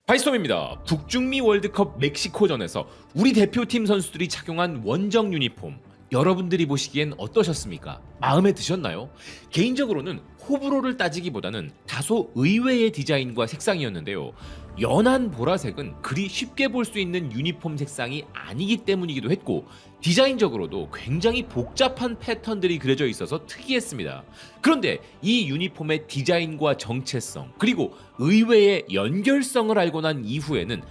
바이스톰입니다. 북중미 월드컵 멕시코전에서 우리 대표팀 선수들이 착용한 원정 유니폼, 여러분들이 보시기엔 어떠셨습니까? 마음에 드셨나요? 개인적으로는 호불호를 따지기보다는 다소 의외의 디자인과 색상이었는데요. 연한 보라색은 그리 쉽게 볼 수 있는 유니폼 색상이 아니기 때문이기도 했고, 디자인적으로도 굉장히 복잡한 패턴들이 그려져 있어서 특이했습니다. 그런데 이 유니폼의 디자인과 정체성, 그리고 의외의 연결성을 알고 난 이후에는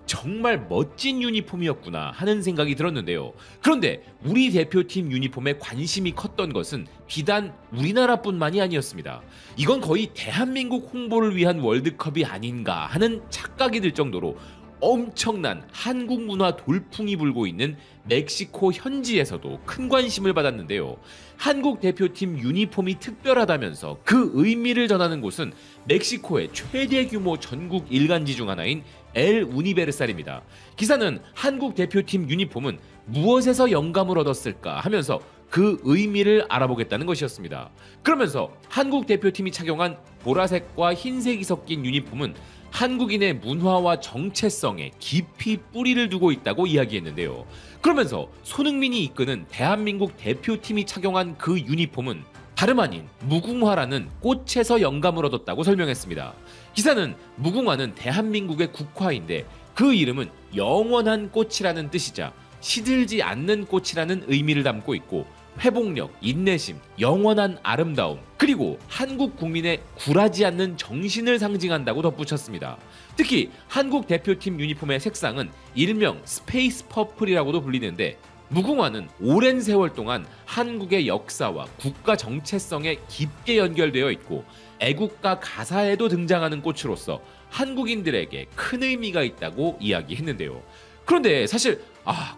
정말 멋진 유니폼이었구나 하는 생각이 들었는데요. 그런데 우리 대표팀 유니폼에 관심이 컸던 것은 비단 우리나라뿐만이 아니었습니다. 이건 거의 대한민국 홍보를 위한 월드컵이 아닌가 하는 착각이 들 정도로 엄청난 한국 문화 돌풍이 불고 있는 멕시코 현지에서도 큰 관심을 받았는데요. 한국 대표팀 유니폼이 특별하다면서 그 의미를 전하는 곳은 멕시코의 최대 규모 전국 일간지 중 하나인 엘 우니베르살입니다. 기사는 한국 대표팀 유니폼은 무엇에서 영감을 얻었을까 하면서 그 의미를 알아보겠다는 것이었습니다. 그러면서 한국 대표팀이 착용한 보라색과 흰색이 섞인 유니폼은 한국인의 문화와 정체성에 깊이 뿌리를 두고 있다고 이야기했는데요. 그러면서 손흥민이 이끄는 대한민국 대표팀이 착용한 그 유니폼은 다름 아닌 무궁화라는 꽃에서 영감을 얻었다고 설명했습니다. 기사는 무궁화는 대한민국의 국화인데 그 이름은 영원한 꽃이라는 뜻이자 시들지 않는 꽃이라는 의미를 담고 있고, 회복력, 인내심, 영원한 아름다움, 그리고 한국 국민의 굴하지 않는 정신을 상징한다고 덧붙였습니다. 특히 한국 대표팀 유니폼의 색상은 일명 스페이스 퍼플이라고도 불리는데, 무궁화는 오랜 세월 동안 한국의 역사와 국가 정체성에 깊게 연결되어 있고 애국가 가사에도 등장하는 꽃으로서 한국인들에게 큰 의미가 있다고 이야기했는데요. 그런데 사실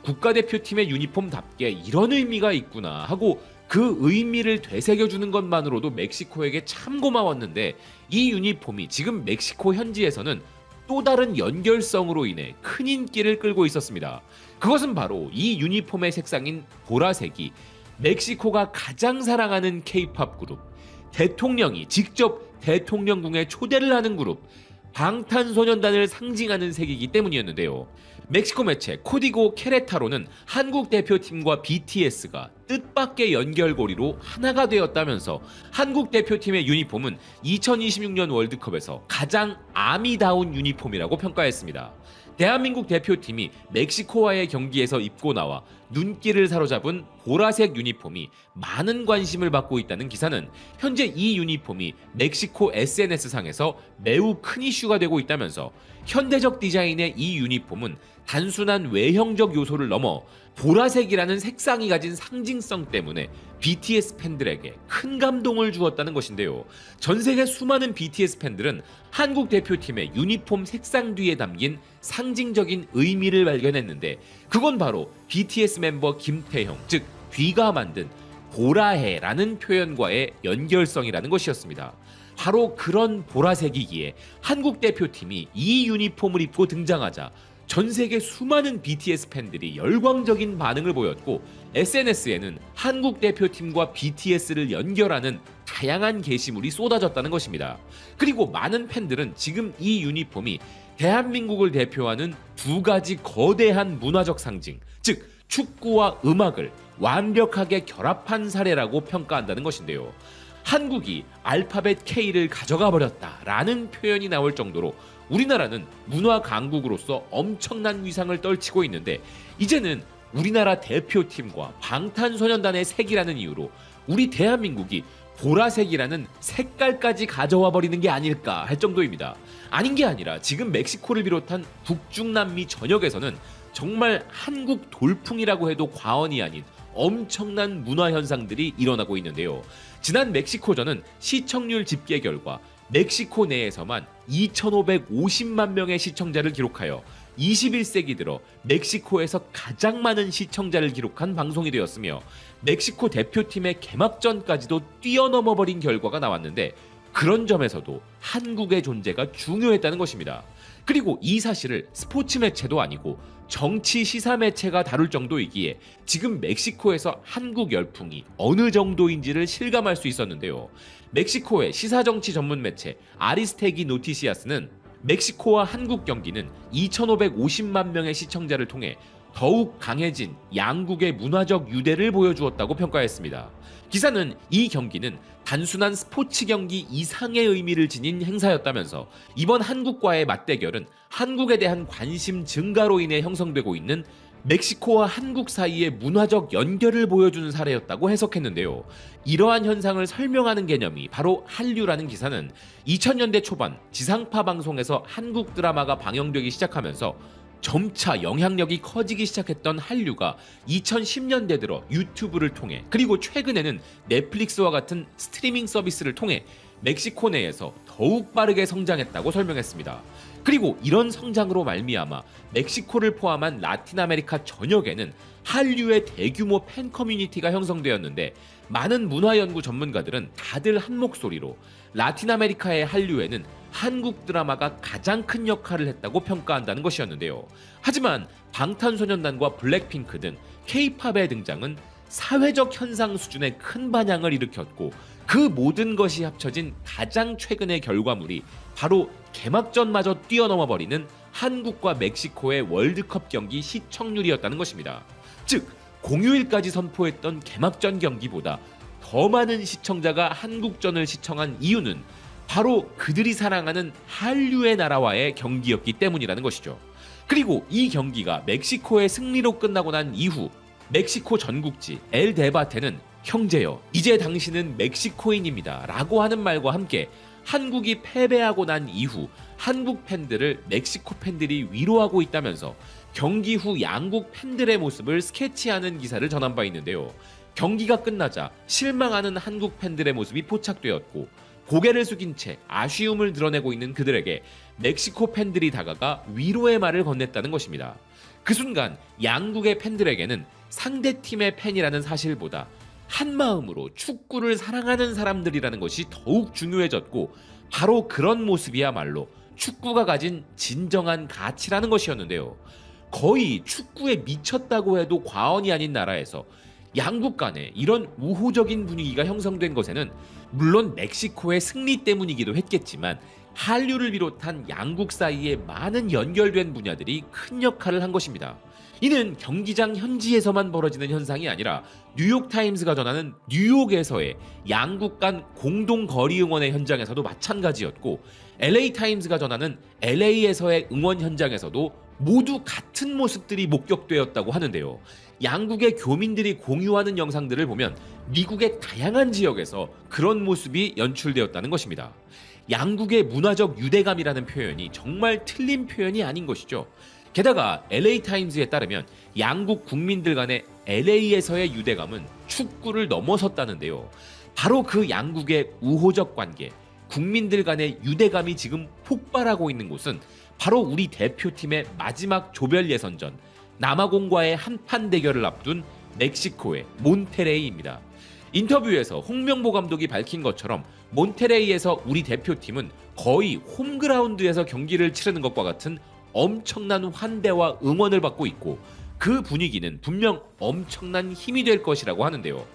국가대표팀의 유니폼답게 이런 의미가 있구나 하고 그 의미를 되새겨주는 것만으로도 멕시코에게 참 고마웠는데, 이 유니폼이 지금 멕시코 현지에서는 또 다른 연결성으로 인해 큰 인기를 끌고 있었습니다. 그것은 바로 이 유니폼의 색상인 보라색이 멕시코가 가장 사랑하는 K-팝 그룹, 대통령이 직접 대통령궁에 초대를 하는 그룹 방탄소년단을 상징하는 색이기 때문이었는데요. 멕시코 매체 코디고 케레타로는 한국 대표팀과 BTS가 뜻밖의 연결고리로 하나가 되었다면서 한국 대표팀의 유니폼은 2026년 월드컵에서 가장 아미다운 유니폼이라고 평가했습니다. 대한민국 대표팀이 멕시코와의 경기에서 입고 나와 눈길을 사로잡은 보라색 유니폼이 많은 관심을 받고 있다는 기사는 현재 이 유니폼이 멕시코 SNS상에서 매우 큰 이슈가 되고 있다면서, 현대적 디자인의 이 유니폼은 단순한 외형적 요소를 넘어 보라색이라는 색상이 가진 상징성 때문에 BTS 팬들에게 큰 감동을 주었다는 것인데요. 전 세계 수많은 BTS 팬들은 한국 대표팀의 유니폼 색상 뒤에 담긴 상징적인 의미를 발견했는데, 그건 바로 BTS 멤버 김태형, 즉 귀가 만든 보라해라는 표현과의 연결성이라는 것이었습니다. 바로 그런 보라색이기에 한국 대표팀이 이 유니폼을 입고 등장하자 전 세계 수많은 BTS 팬들이 열광적인 반응을 보였고, SNS에는 한국 대표팀과 BTS를 연결하는 다양한 게시물이 쏟아졌다는 것입니다. 그리고 많은 팬들은 지금 이 유니폼이 대한민국을 대표하는 두 가지 거대한 문화적 상징, 즉 축구와 음악을 완벽하게 결합한 사례라고 평가한다는 것인데요. 한국이 알파벳 K를 가져가 버렸다라는 표현이 나올 정도로 우리나라는 문화 강국으로서 엄청난 위상을 떨치고 있는데, 이제는 우리나라 대표팀과 방탄소년단의 색이라는 이유로 우리 대한민국이 보라색이라는 색깔까지 가져와 버리는 게 아닐까 할 정도입니다. 아닌 게 아니라 지금 멕시코를 비롯한 북중남미 전역에서는 정말 한국 돌풍이라고 해도 과언이 아닌 엄청난 문화 현상들이 일어나고 있는데요. 지난 멕시코전은 시청률 집계 결과 멕시코 내에서만 2,550만 명의 시청자를 기록하여 21세기 들어 멕시코에서 가장 많은 시청자를 기록한 방송이 되었으며, 멕시코 대표팀의 개막전까지도 뛰어넘어 버린 결과가 나왔는데, 그런 점에서도 한국의 존재가 중요했다는 것입니다. 그리고 이 사실을 스포츠 매체도 아니고 정치 시사 매체가 다룰 정도이기에 지금 멕시코에서 한국 열풍이 어느 정도인지를 실감할 수 있었는데요. 멕시코의 시사정치 전문 매체 아리스테기 노티시아스는 멕시코와 한국 경기는 2,550만 명의 시청자를 통해 더욱 강해진 양국의 문화적 유대를 보여주었다고 평가했습니다. 기사는 이 경기는 단순한 스포츠 경기 이상의 의미를 지닌 행사였다면서 이번 한국과의 맞대결은 한국에 대한 관심 증가로 인해 형성되고 있는 멕시코와 한국 사이의 문화적 연결을 보여주는 사례였다고 해석했는데요. 이러한 현상을 설명하는 개념이 바로 한류라는 기사는 2000년대 초반 지상파 방송에서 한국 드라마가 방영되기 시작하면서 점차 영향력이 커지기 시작했던 한류가 2010년대 들어 유튜브를 통해 그리고 최근에는 넷플릭스와 같은 스트리밍 서비스를 통해 멕시코 내에서 더욱 빠르게 성장했다고 설명했습니다. 그리고 이런 성장으로 말미암아 멕시코를 포함한 라틴 아메리카 전역에는 한류의 대규모 팬 커뮤니티가 형성되었는데 많은 문화 연구 전문가들은 다들 한 목소리로 라틴 아메리카의 한류에는 한국 드라마가 가장 큰 역할을 했다고 평가한다는 것이었는데요. 하지만 방탄소년단과 블랙핑크 등 K-팝의 등장은 사회적 현상 수준의 큰 반향을 일으켰고 그 모든 것이 합쳐진 가장 최근의 결과물이 바로 개막전마저 뛰어넘어 버리는 한국과 멕시코의 월드컵 경기 시청률이었다는 것입니다. 즉 공휴일까지 선포했던 개막전 경기보다 더 많은 시청자가 한국전을 시청한 이유는 바로 그들이 사랑하는 한류의 나라와의 경기였기 때문이라는 것이죠. 그리고 이 경기가 멕시코의 승리로 끝나고 난 이후 멕시코 전국지 엘 데바테는 형제여 이제 당신은 멕시코인입니다 라고 하는 말과 함께 한국이 패배하고 난 이후 한국 팬들을 멕시코 팬들이 위로하고 있다면서 경기 후 양국 팬들의 모습을 스케치하는 기사를 전한 바 있는데요. 경기가 끝나자 실망하는 한국 팬들의 모습이 포착되었고 고개를 숙인 채 아쉬움을 드러내고 있는 그들에게 멕시코 팬들이 다가가 위로의 말을 건넸다는 것입니다. 그 순간 양국의 팬들에게는 상대팀의 팬이라는 사실보다 한마음으로 축구를 사랑하는 사람들이라는 것이 더욱 중요해졌고 바로 그런 모습이야말로 축구가 가진 진정한 가치라는 것이었는데요. 거의 축구에 미쳤다고 해도 과언이 아닌 나라에서 양국 간에 이런 우호적인 분위기가 형성된 것에는 물론 멕시코의 승리 때문이기도 했겠지만 한류를 비롯한 양국 사이에 많은 연결된 분야들이 큰 역할을 한 것입니다. 이는 경기장 현지에서만 벌어지는 현상이 아니라 뉴욕타임스가 전하는 뉴욕에서의 양국 간 공동 거리 응원의 현장에서도 마찬가지였고 LA타임스가 전하는 LA에서의 응원 현장에서도 모두 같은 모습들이 목격되었다고 하는데요. 양국의 교민들이 공유하는 영상들을 보면 미국의 다양한 지역에서 그런 모습이 연출되었다는 것입니다. 양국의 문화적 유대감이라는 표현이 정말 틀린 표현이 아닌 것이죠. 게다가 LA타임스에 따르면 양국 국민들 간의 LA에서의 유대감은 축구를 넘어섰다는데요. 바로 그 양국의 우호적 관계, 국민들 간의 유대감이 지금 폭발하고 있는 곳은 바로 우리 대표팀의 마지막 조별 예선전 남아공과의 한판 대결을 앞둔 멕시코의 몬테레이입니다. 인터뷰에서 홍명보 감독이 밝힌 것처럼 몬테레이에서 우리 대표팀은 거의 홈그라운드에서 경기를 치르는 것과 같은 엄청난 환대와 응원을 받고 있고 그 분위기는 분명 엄청난 힘이 될 것이라고 하는데요.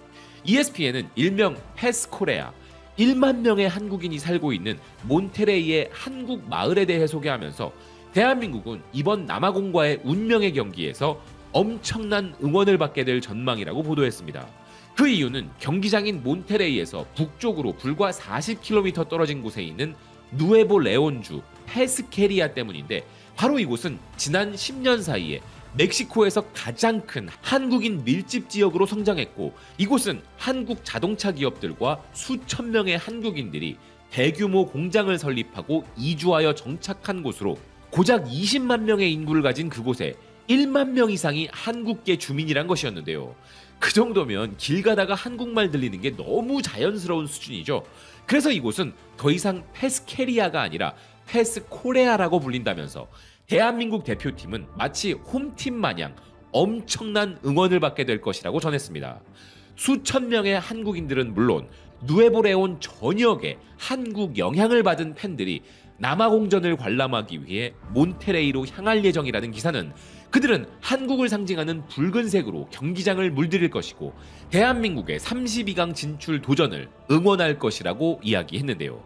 ESPN은 일명 패스코레아 1만 명의 한국인이 살고 있는 몬테레이의 한국 마을에 대해 소개하면서 대한민국은 이번 남아공과의 운명의 경기에서 엄청난 응원을 받게 될 전망이라고 보도했습니다. 그 이유는 경기장인 몬테레이에서 북쪽으로 불과 40km 떨어진 곳에 있는 누에보 레온주 페스케리아 때문인데 바로 이곳은 지난 10년 사이에 멕시코에서 가장 큰 한국인 밀집 지역으로 성장했고 이곳은 한국 자동차 기업들과 수천 명의 한국인들이 대규모 공장을 설립하고 이주하여 정착한 곳으로 고작 20만 명의 인구를 가진 그곳에 1만 명 이상이 한국계 주민이란 것이었는데요. 그 정도면 길 가다가 한국말 들리는 게 너무 자연스러운 수준이죠. 그래서 이곳은 더 이상 페스케리아가 아니라 페스코레아라고 불린다면서 대한민국 대표팀은 마치 홈팀 마냥 엄청난 응원을 받게 될 것이라고 전했습니다. 수천 명의 한국인들은 물론 누에보레온 전역에 한국 영향을 받은 팬들이 남아공전을 관람하기 위해 몬테레이로 향할 예정이라는 기사는 그들은 한국을 상징하는 붉은색으로 경기장을 물들일 것이고 대한민국의 32강 진출 도전을 응원할 것이라고 이야기했는데요.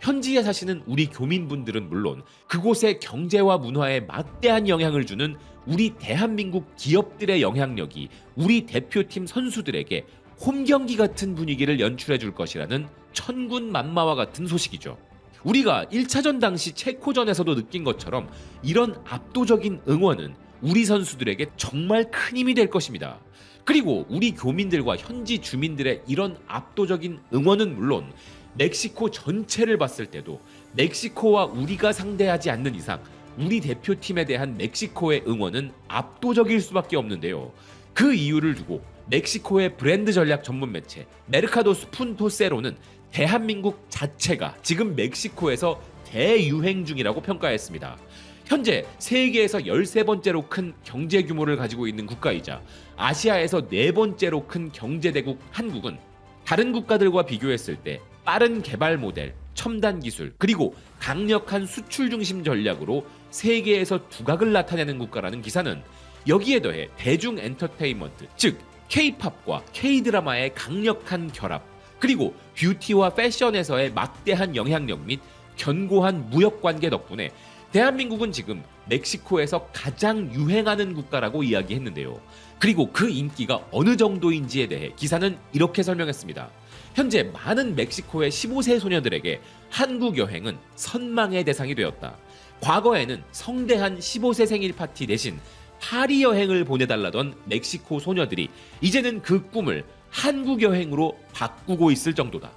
현지에 사시는 우리 교민분들은 물론 그곳의 경제와 문화에 막대한 영향을 주는 우리 대한민국 기업들의 영향력이 우리 대표팀 선수들에게 홈경기 같은 분위기를 연출해 줄 것이라는 천군만마와 같은 소식이죠. 우리가 1차전 당시 체코전에서도 느낀 것처럼 이런 압도적인 응원은 우리 선수들에게 정말 큰 힘이 될 것입니다. 그리고 우리 교민들과 현지 주민들의 이런 압도적인 응원은 물론 멕시코 전체를 봤을 때도 멕시코와 우리가 상대하지 않는 이상 우리 대표팀에 대한 멕시코의 응원은 압도적일 수밖에 없는데요. 그 이유를 두고 멕시코의 브랜드 전략 전문 매체 메르카도 스푼토세로는 대한민국 자체가 지금 멕시코에서 대유행 중이라고 평가했습니다. 현재 세계에서 13번째로 큰 경제 규모를 가지고 있는 국가이자 아시아에서 4번째로 큰 경제대국 한국은 다른 국가들과 비교했을 때 빠른 개발 모델, 첨단 기술, 그리고 강력한 수출 중심 전략으로 세계에서 두각을 나타내는 국가라는 기사는 여기에 더해 대중 엔터테인먼트, 즉 K-팝과 K-드라마의 강력한 결합, 그리고 뷰티와 패션에서의 막대한 영향력 및 견고한 무역 관계 덕분에 대한민국은 지금 멕시코에서 가장 유행하는 국가라고 이야기했는데요. 그리고 그 인기가 어느 정도인지에 대해 기사는 이렇게 설명했습니다. 현재 많은 멕시코의 15세 소녀들에게 한국 여행은 선망의 대상이 되었다. 과거에는 성대한 15세 생일 파티 대신 파리 여행을 보내달라던 멕시코 소녀들이 이제는 그 꿈을 한국 여행으로 바꾸고 있을 정도다.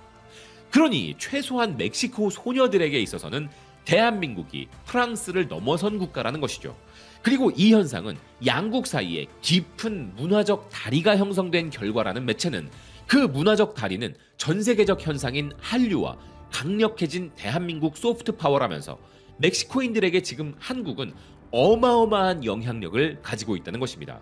그러니 최소한 멕시코 소녀들에게 있어서는 대한민국이 프랑스를 넘어선 국가라는 것이죠. 그리고 이 현상은 양국 사이에 깊은 문화적 다리가 형성된 결과라는 매체는 그 문화적 다리는 전 세계적 현상인 한류와 강력해진 대한민국 소프트 파워라면서 멕시코인들에게 지금 한국은 어마어마한 영향력을 가지고 있다는 것입니다.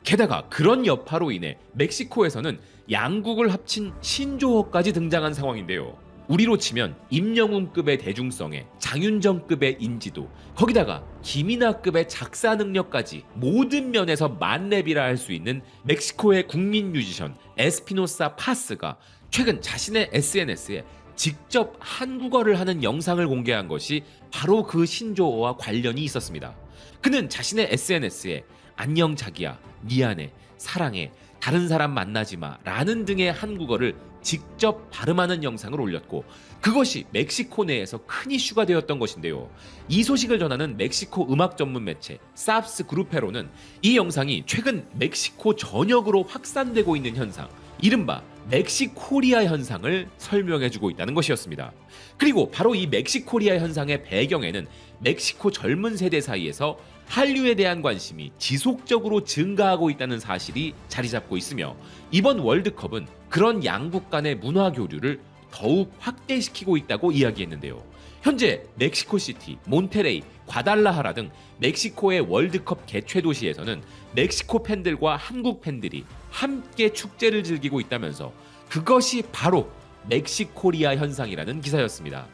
게다가 그런 여파로 인해 멕시코에서는 양국을 합친 신조어까지 등장한 상황인데요. 우리로 치면 임영웅급의 대중성에 장윤정급의 인지도, 거기다가 김이나급의 작사 능력까지 모든 면에서 만렙이라 할 수 있는 멕시코의 국민 뮤지션 에스피노사 파스가 최근 자신의 SNS에 직접 한국어를 하는 영상을 공개한 것이 바로 그 신조어와 관련이 있었습니다. 그는 자신의 SNS에 안녕 자기야, 미안해, 사랑해, 다른 사람 만나지 마 라는 등의 한국어를 직접 발음하는 영상을 올렸고 그것이 멕시코 내에서 큰 이슈가 되었던 것인데요. 이 소식을 전하는 멕시코 음악 전문 매체 삽스 그루페로는 이 영상이 최근 멕시코 전역으로 확산되고 있는 현상, 이른바 멕시코리아 현상을 설명해주고 있다는 것이었습니다. 그리고 바로 이 멕시코리아 현상의 배경에는 멕시코 젊은 세대 사이에서 한류에 대한 관심이 지속적으로 증가하고 있다는 사실이 자리 잡고 있으며 이번 월드컵은 그런 양국 간의 문화 교류를 더욱 확대시키고 있다고 이야기했는데요. 현재 멕시코시티, 몬테레이, 과달라하라 등 멕시코의 월드컵 개최 도시에서는 멕시코 팬들과 한국 팬들이 함께 축제를 즐기고 있다면서 그것이 바로 멕시코리아 현상이라는 기사였습니다.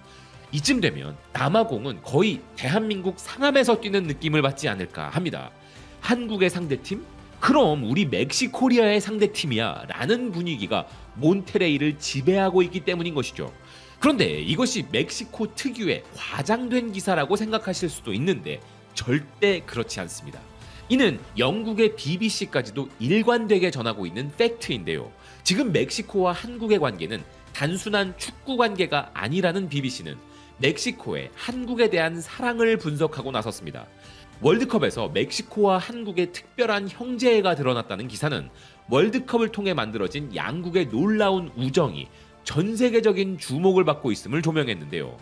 이쯤 되면 남아공은 거의 대한민국 상암에서 뛰는 느낌을 받지 않을까 합니다. 한국의 상대팀? 그럼 우리 멕시코리아의 상대팀이야 라는 분위기가 몬테레이를 지배하고 있기 때문인 것이죠. 그런데 이것이 멕시코 특유의 과장된 기사라고 생각하실 수도 있는데 절대 그렇지 않습니다. 이는 영국의 BBC까지도 일관되게 전하고 있는 팩트인데요. 지금 멕시코와 한국의 관계는 단순한 축구 관계가 아니라는 BBC는 멕시코의 한국에 대한 사랑을 분석하고 나섰습니다. 월드컵에서 멕시코와 한국의 특별한 형제애가 드러났다는 기사는 월드컵을 통해 만들어진 양국의 놀라운 우정이 전 세계적인 주목을 받고 있음을 조명했는데요.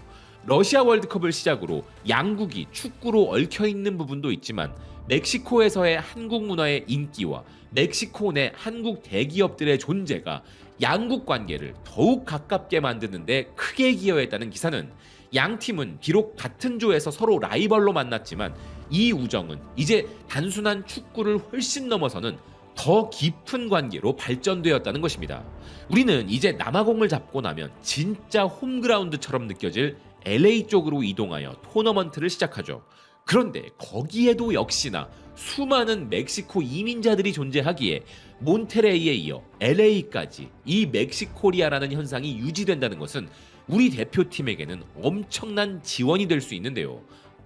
러시아 월드컵을 시작으로 양국이 축구로 얽혀있는 부분도 있지만 멕시코에서의 한국 문화의 인기와 멕시코 내 한국 대기업들의 존재가 양국 관계를 더욱 가깝게 만드는 데 크게 기여했다는 기사는 양 팀은 비록 같은 조에서 서로 라이벌로 만났지만 이 우정은 이제 단순한 축구를 훨씬 넘어서는 더 깊은 관계로 발전되었다는 것입니다. 우리는 이제 남아공을 잡고 나면 진짜 홈그라운드처럼 느껴질 LA 쪽으로 이동하여 토너먼트를 시작하죠. 그런데 거기에도 역시나 수많은 멕시코 이민자들이 존재하기에 몬테레이에 이어 LA까지 이 멕시코리아라는 현상이 유지된다는 것은 우리 대표팀에게는 엄청난 지원이 될 수 있는데요.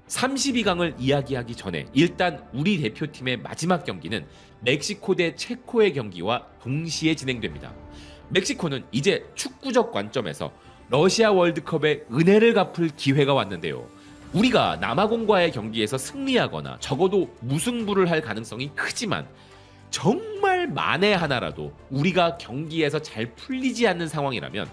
32강을 이야기하기 전에 일단 우리 대표팀의 마지막 경기는 멕시코 대 체코의 경기와 동시에 진행됩니다. 멕시코는 이제 축구적 관점에서 러시아 월드컵의 은혜를 갚을 기회가 왔는데요. 우리가 남아공과의 경기에서 승리하거나 적어도 무승부를 할 가능성이 크지만 정말 만에 하나라도 우리가 경기에서 잘 풀리지 않는 상황이라면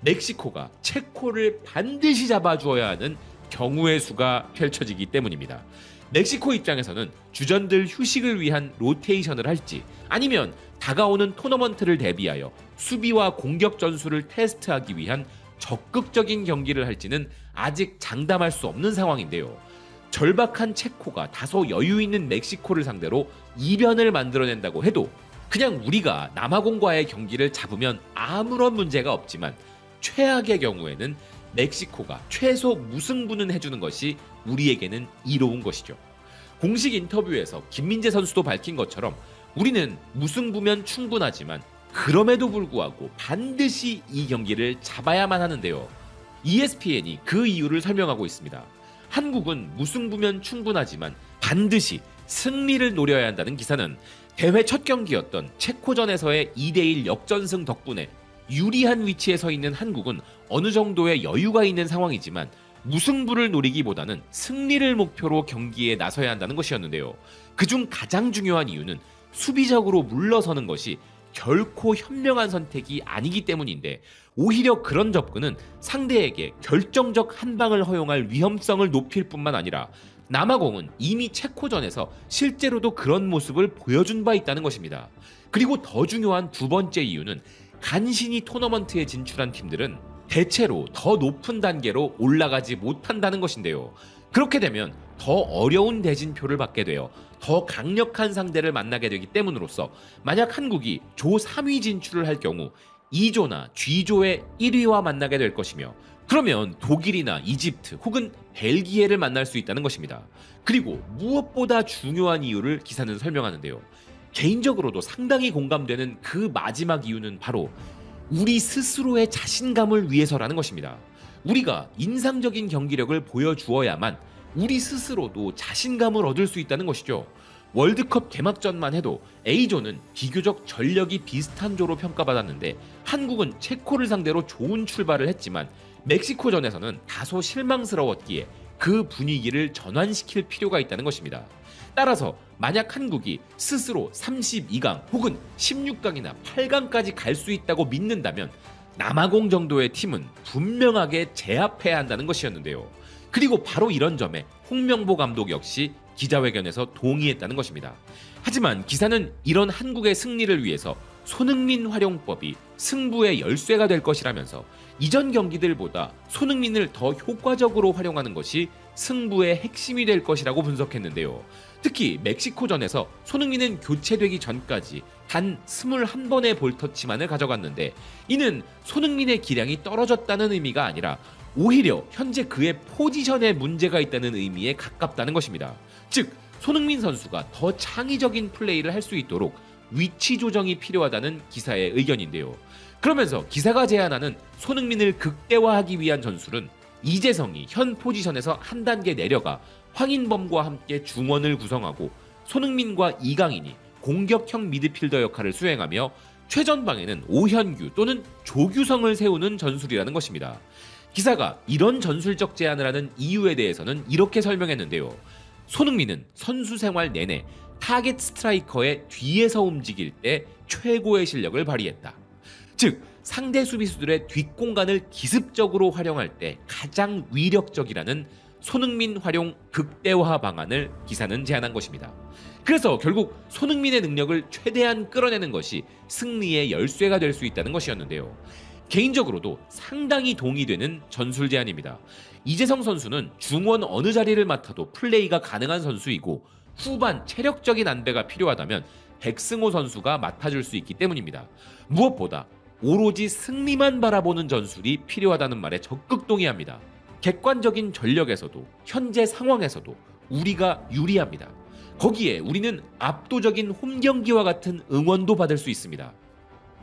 멕시코가 체코를 반드시 잡아주어야 하는 경우의 수가 펼쳐지기 때문입니다. 멕시코 입장에서는 주전들 휴식을 위한 로테이션을 할지 아니면 다가오는 토너먼트를 대비하여 수비와 공격 전술을 테스트하기 위한 적극적인 경기를 할지는 아직 장담할 수 없는 상황인데요. 절박한 체코가 다소 여유 있는 멕시코를 상대로 이변을 만들어낸다고 해도 그냥 우리가 남아공과의 경기를 잡으면 아무런 문제가 없지만 최악의 경우에는 멕시코가 최소 무승부는 해주는 것이 우리에게는 이로운 것이죠. 공식 인터뷰에서 김민재 선수도 밝힌 것처럼 우리는 무승부면 충분하지만 그럼에도 불구하고 반드시 이 경기를 잡아야만 하는데요. ESPN이 그 이유를 설명하고 있습니다. 한국은 무승부면 충분하지만 반드시 승리를 노려야 한다는 기사는 대회 첫 경기였던 체코전에서의 2대1 역전승 덕분에 유리한 위치에 서 있는 한국은 어느 정도의 여유가 있는 상황이지만 무승부를 노리기보다는 승리를 목표로 경기에 나서야 한다는 것이었는데요. 그중 가장 중요한 이유는 수비적으로 물러서는 것이 결코 현명한 선택이 아니기 때문인데 오히려 그런 접근은 상대에게 결정적 한 방을 허용할 위험성을 높일 뿐만 아니라 남아공은 이미 체코전에서 실제로도 그런 모습을 보여준 바 있다는 것입니다. 그리고 더 중요한 두 번째 이유는 간신히 토너먼트에 진출한 팀들은 대체로 더 높은 단계로 올라가지 못한다는 것인데요. 그렇게 되면 더 어려운 대진표를 받게 되어 더 강력한 상대를 만나게 되기 때문으로써 만약 한국이 조 3위 진출을 할 경우 2조나 G조의 1위와 만나게 될 것이며 그러면 독일이나 이집트 혹은 벨기에를 만날 수 있다는 것입니다. 그리고 무엇보다 중요한 이유를 기사는 설명하는데요. 개인적으로도 상당히 공감되는 그 마지막 이유는 바로 우리 스스로의 자신감을 위해서라는 것입니다. 우리가 인상적인 경기력을 보여주어야만 우리 스스로도 자신감을 얻을 수 있다는 것이죠. 월드컵 개막전만 해도 A조는 비교적 전력이 비슷한 조로 평가받았는데 한국은 체코를 상대로 좋은 출발을 했지만 멕시코전에서는 다소 실망스러웠기에 그 분위기를 전환시킬 필요가 있다는 것입니다. 따라서 만약 한국이 스스로 32강 혹은 16강이나 8강까지 갈 수 있다고 믿는다면 남아공 정도의 팀은 분명하게 제압해야 한다는 것이었는데요. 그리고 바로 이런 점에 홍명보 감독 역시 기자회견에서 동의했다는 것입니다. 하지만 기사는 이런 한국의 승리를 위해서 손흥민 활용법이 승부의 열쇠가 될 것이라면서 이전 경기들보다 손흥민을 더 효과적으로 활용하는 것이 승부의 핵심이 될 것이라고 분석했는데요. 특히 멕시코전에서 손흥민은 교체되기 전까지 단 21번의 볼터치만을 가져갔는데 이는 손흥민의 기량이 떨어졌다는 의미가 아니라 오히려 현재 그의 포지션에 문제가 있다는 의미에 가깝다는 것입니다. 즉 손흥민 선수가 더 창의적인 플레이를 할 수 있도록 위치 조정이 필요하다는 기사의 의견인데요. 그러면서 기사가 제안하는 손흥민을 극대화하기 위한 전술은 이재성이 현 포지션에서 한 단계 내려가 황인범과 함께 중원을 구성하고 손흥민과 이강인이 공격형 미드필더 역할을 수행하며 최전방에는 오현규 또는 조규성을 세우는 전술이라는 것입니다. 기사가 이런 전술적 제안을 하는 이유에 대해서는 이렇게 설명했는데요. 손흥민은 선수 생활 내내 타겟 스트라이커의 뒤에서 움직일 때 최고의 실력을 발휘했다. 즉 상대 수비수들의 뒷공간을 기습적으로 활용할 때 가장 위력적이라는 손흥민 활용 극대화 방안을 기사는 제안한 것입니다. 그래서 결국 손흥민의 능력을 최대한 끌어내는 것이 승리의 열쇠가 될 수 있다는 것이었는데요. 개인적으로도 상당히 동의되는 전술 제안입니다. 이재성 선수는 중원 어느 자리를 맡아도 플레이가 가능한 선수이고 후반 체력적인 안배가 필요하다면 백승호 선수가 맡아줄 수 있기 때문입니다. 무엇보다 오로지 승리만 바라보는 전술이 필요하다는 말에 적극 동의합니다. 객관적인 전력에서도 현재 상황에서도 우리가 유리합니다. 거기에 우리는 압도적인 홈 경기와 같은 응원도 받을 수 있습니다.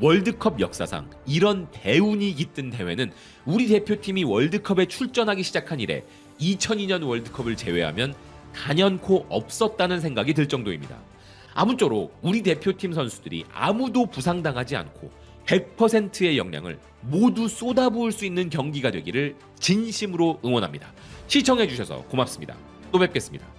월드컵 역사상 이런 대운이 깃든 대회는 우리 대표팀이 월드컵에 출전하기 시작한 이래 2002년 월드컵을 제외하면 단연코 없었다는 생각이 들 정도입니다. 아무쪼록 우리 대표팀 선수들이 아무도 부상당하지 않고 100%의 역량을 모두 쏟아부을 수 있는 경기가 되기를 진심으로 응원합니다. 시청해주셔서 고맙습니다. 또 뵙겠습니다.